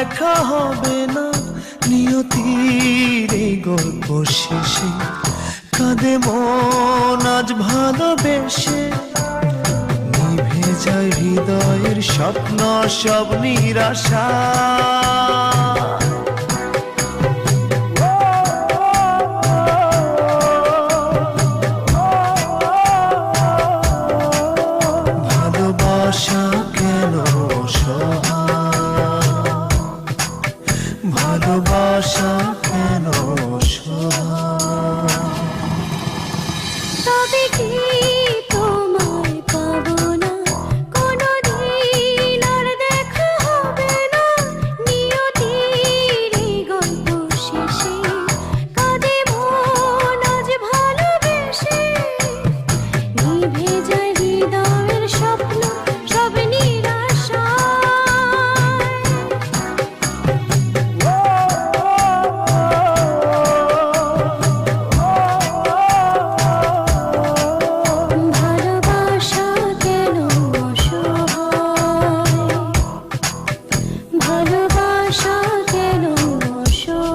দেখা হবে না নিয়তির এই গল্প শেষে। কাঁদে মন আজ ভালোবেসে, নিভে যায় হৃদয়ের স্বপ্ন সব নিরাশা। ভালোবাসা কেন অসহায়, ভালোবাসা কেন অসহায়। তবে কি তোমায় পাবো না কোনোদিন, আর দেখা হবে না নিয়তির এই গল্প শেষে। কাঁদে মন আজ ভালোবেসে, নিভে যায় হৃদয়ের স্বপ্ন সব নিরাশায়। ভালোবাসা কেন অসহায়, ভালোবাসা কেন অসহায়।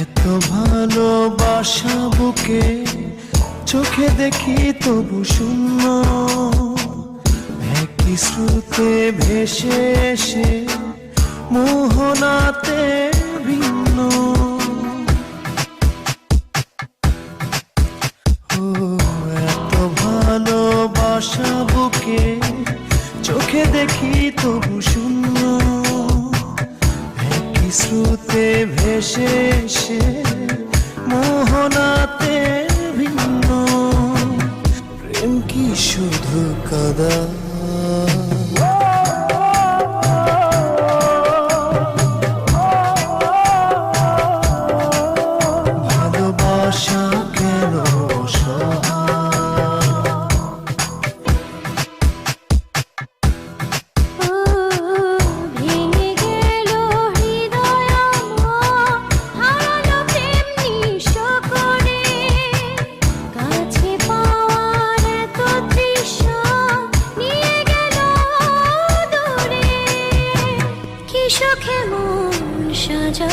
এত ভালোবাসা বুকে চোখে দেখি তবু শূন্য, একই স্রোতে ভেসে এসে মোহনাতে ভিন্ন। ও এত ভালোবাসা বুকে চোখে দেখি তবু শূন্য, একই স্রোতে ভেসে এসে মোহনাতে ভিন্ন। প্রেম কি শুধু কাদা, ভালোবাসা কেন অসহায়। ও ভেঙে গেল হৃদয় আমার, হারালো প্রেম নিঃস্ব করে। কাছে পাওয়ার এত তৃষ্ণা নিয়ে গেল দূরে। কি সুখে মন সাজা